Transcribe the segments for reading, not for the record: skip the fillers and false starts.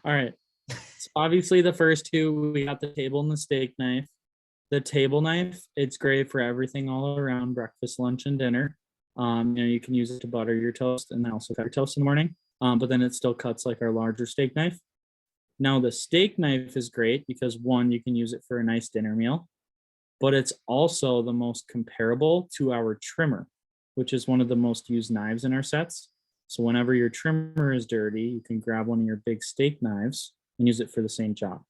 All right. So obviously the first two, we got the table and the steak knife. The table knife, it's great for everything all around breakfast, lunch, and dinner. You can use it to butter your toast and then also cut your toast in the morning. But then it still cuts like our larger steak knife. Now the steak knife is great because one, you can use it for a nice dinner meal, but it's also the most comparable to our trimmer, which is one of the most used knives in our sets. So whenever your trimmer is dirty, you can grab one of your big steak knives and use it for the same job.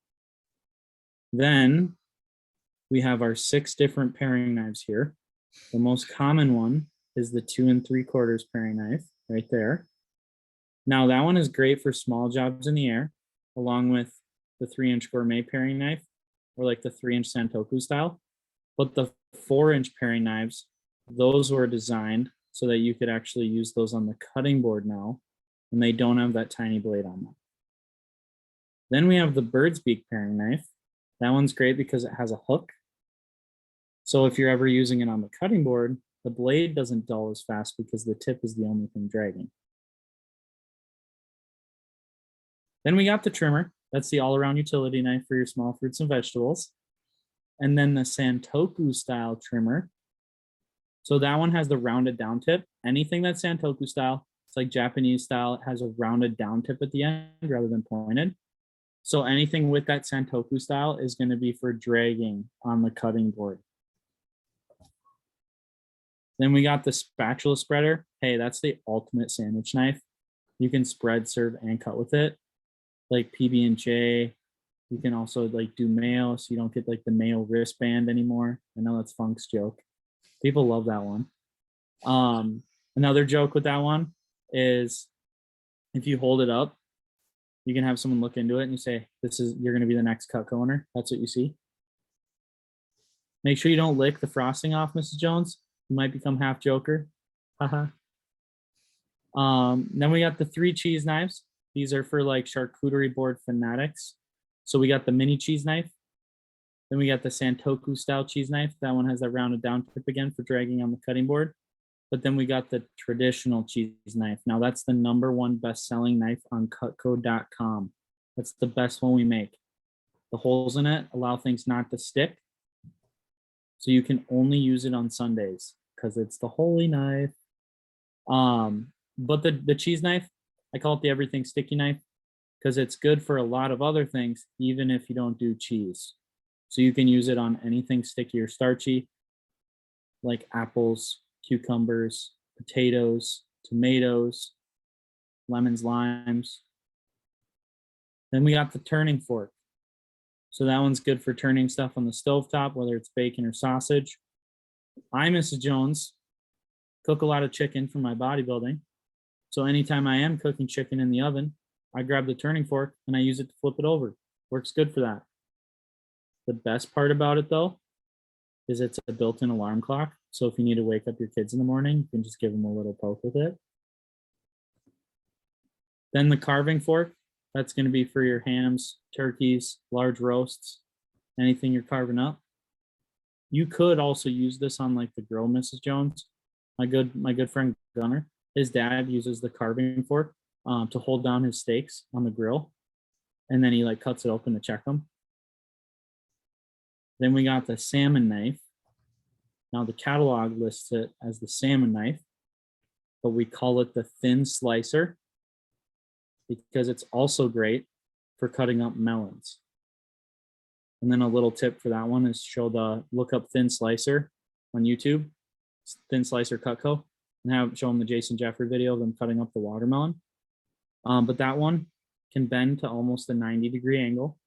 Then we have our 6 different paring knives here. The most common one is the 2 3/4 paring knife right there. Now that one is great for small jobs in the air, along with the 3-inch Gourmet paring knife or like the 3-inch Santoku style. But the 4-inch paring knives, those were designed so that you could actually use those on the cutting board now, and they don't have that tiny blade on them. Then we have the bird's beak paring knife. That one's great because it has a hook. So if you're ever using it on the cutting board, the blade doesn't dull as fast because the tip is the only thing dragging. Then we got the trimmer. That's the all-around utility knife for your small fruits and vegetables. And then the Santoku style trimmer. So that one has the rounded down tip. Anything that's Santoku style, it's like Japanese style, it has a rounded down tip at the end rather than pointed. So anything with that Santoku style is going to be for dragging on the cutting board. Then we got the spatula spreader. Hey, that's the ultimate sandwich knife. You can spread, serve, and cut with it. Like PB&J. You can also like do mayo, so you don't get like the mayo wristband anymore. I know that's Funk's joke. People love that one. Another joke with that one is if you hold it up, you can have someone look into it and you say, you're going to be the next Cutco owner. That's what you see. Make sure you don't lick the frosting off, Mrs. Jones. You might become half Joker. Haha. Then we got the 3 cheese knives. These are for like charcuterie board fanatics. So we got the mini cheese knife. Then we got the Santoku style cheese knife. That one has that rounded down tip again for dragging on the cutting board. But then we got the traditional cheese knife. Now that's the #1 best-selling knife on Cutco.com. That's the best one we make. The holes in it allow things not to stick. So you can only use it on Sundays because it's the holy knife. But the cheese knife, I call it the everything sticky knife because it's good for a lot of other things, even if you don't do cheese. So you can use it on anything sticky or starchy, like apples, cucumbers, potatoes, tomatoes, lemons, limes. Then we got the turning fork. So that one's good for turning stuff on the stovetop, whether it's bacon or sausage. I, Mrs. Jones, cook a lot of chicken for my bodybuilding. So anytime I am cooking chicken in the oven, I grab the turning fork and I use it to flip it over. Works good for that. The best part about it though, is it's a built-in alarm clock. So if you need to wake up your kids in the morning, you can just give them a little poke with it. Then the carving fork, that's going to be for your hams, turkeys, large roasts, anything you're carving up. You could also use this on like the grill, Mrs. Jones. My good friend Gunner, his dad uses the carving fork to hold down his steaks on the grill. And then he like cuts it open to check them. Then we got the salmon knife. Now the catalog lists it as the salmon knife, but we call it the thin slicer because it's also great for cutting up melons. And then a little tip for that one is look up thin slicer on YouTube, thin slicer Cutco, and show them the Jason Jeffrey video of them cutting up the watermelon. But that one can bend to almost a 90-degree angle.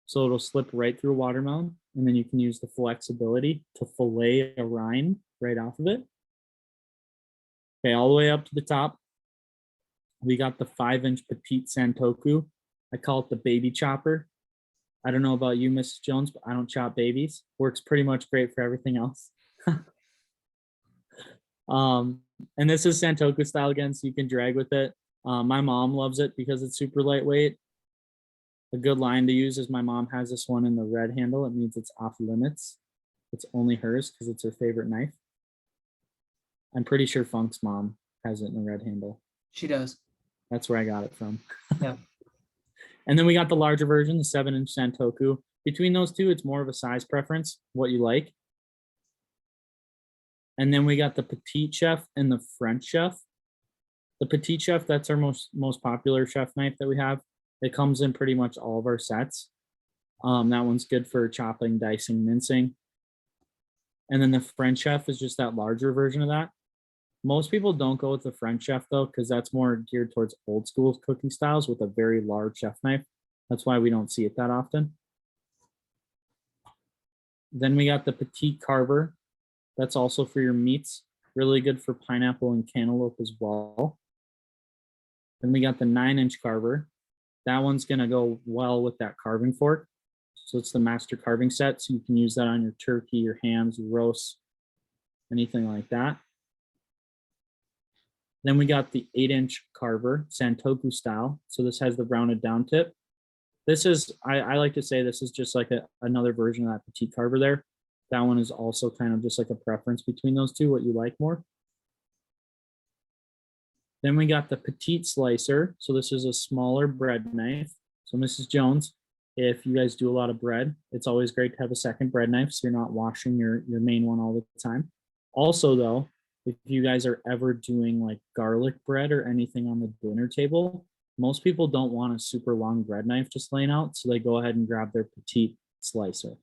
So it'll slip right through a watermelon, and then you can use the flexibility to fillet a rind right off of it. Okay, all the way up to the top, we got the 5-inch Petite Santoku. I call it the baby chopper. I don't know about you, Mrs. Jones, but I don't chop babies. Works pretty much great for everything else. And this is Santoku style again, so you can drag with it. My mom loves it because it's super lightweight. A good line to use is my mom has this one in the red handle. It means it's off limits. It's only hers because it's her favorite knife. I'm pretty sure Funk's mom has it in the red handle. She does. That's where I got it from. Yeah. And then we got the larger version, the 7-inch Santoku. Between those two, it's more of a size preference, what you like. And then we got the Petite Chef and the French Chef. The Petite Chef, that's our most popular chef knife that we have. It comes in pretty much all of our sets. That one's good for chopping, dicing, mincing. And then the French Chef is just that larger version of that. Most people don't go with the French Chef though, because that's more geared towards old school cooking styles with a very large chef knife. That's why we don't see it that often. Then we got the Petite Carver. That's also for your meats. Really good for pineapple and cantaloupe as well. Then we got the 9-inch Carver. That one's gonna go well with that carving fork. So it's the master carving set. So you can use that on your turkey, your hams, your roasts, anything like that. Then we got the 8-inch Carver, Santoku style. So this has the rounded down tip. This is, I like to say this is just like another version of that Petite Carver there. That one is also kind of just like a preference between those two, what you like more. Then we got the Petite Slicer. So this is a smaller bread knife. So Mrs. Jones, if you guys do a lot of bread, it's always great to have a second bread knife so you're not washing your main one all the time. Also though, if you guys are ever doing like garlic bread or anything on the dinner table, most people don't want a super long bread knife just laying out, so they go ahead and grab their Petite Slicer.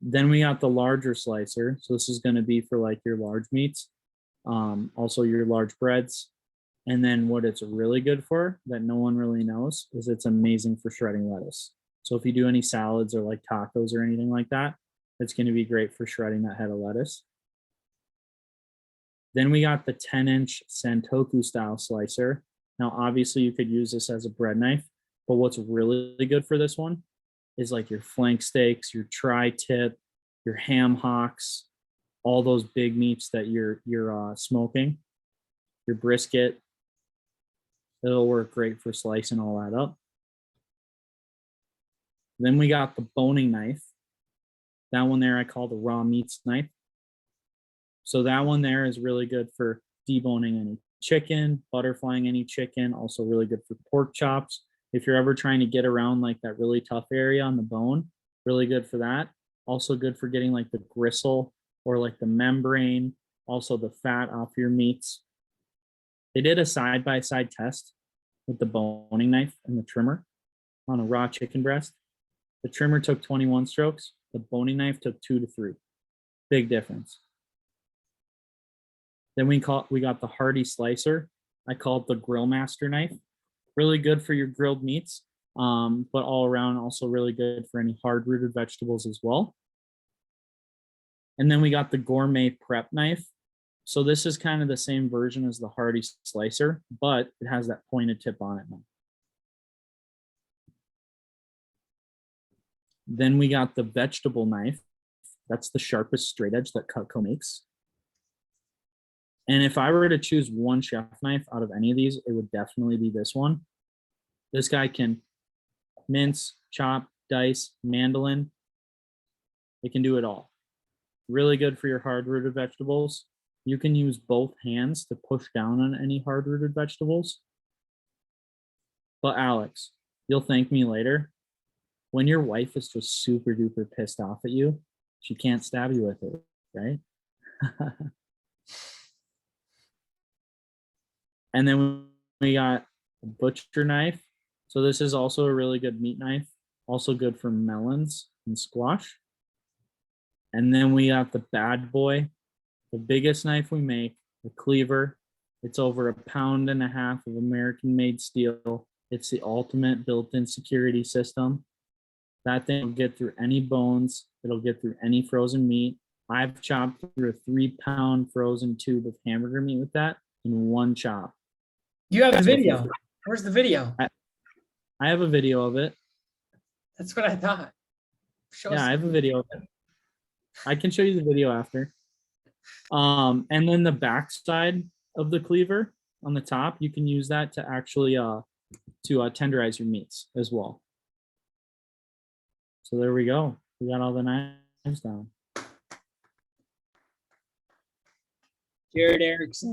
Then we got the larger slicer. So this is going to be for like your large meats, also your large breads. And then what it's really good for that no one really knows is it's amazing for shredding lettuce. So if you do any salads or like tacos or anything like that, it's going to be great for shredding that head of lettuce. Then we got the 10-inch Santoku style slicer. Now, obviously you could use this as a bread knife, but what's really good for this one is like your flank steaks, your tri-tip, your ham hocks, all those big meats that you're smoking, your brisket. It'll work great for slicing all that up. Then we got the boning knife. That one there I call the raw meats knife. So that one there is really good for deboning any chicken, butterflying any chicken, also really good for pork chops. If you're ever trying to get around like that really tough area on the bone, really good for that. Also good for getting like the gristle or like the membrane, also the fat off your meats. They did a side-by-side test with the boning knife and the trimmer on a raw chicken breast. The trimmer took 21 strokes. The boning knife took 2 to 3. Big difference. Then we got the Hearty Slicer. I call it the Grill Master knife. Really good for your grilled meats, but all around also really good for any hard rooted vegetables as well. And then we got the Gourmet prep knife. So this is kind of the same version as the Hearty Slicer, but it has that pointed tip on it now. Then we got the vegetable knife. That's the sharpest straight edge that Cutco makes. And if I were to choose one chef knife out of any of these, it would definitely be this one. This guy can mince, chop, dice, mandolin. It can do it all. Really good for your hard-rooted vegetables. You can use both hands to push down on any hard-rooted vegetables. But Alex, you'll thank me later. When your wife is just super duper pissed off at you, she can't stab you with it, right? And then we got a butcher knife. So this is also a really good meat knife, also good for melons and squash. And then we got the bad boy, the biggest knife we make, the Cleaver. It's over 1.5 pounds of American-made steel. It's the ultimate built-in security system. That thing will get through any bones. It'll get through any frozen meat. I've chopped through a 3-pound frozen tube of hamburger meat with that in one chop. You have the video. Where's the video? I have a video of it. That's what I thought. Yeah, I have a video of it. I can show you the video after. And then the back side of the cleaver on the top, you can use that to actually tenderize your meats as well. So there we go. We got all the knives down. Jared Erickson.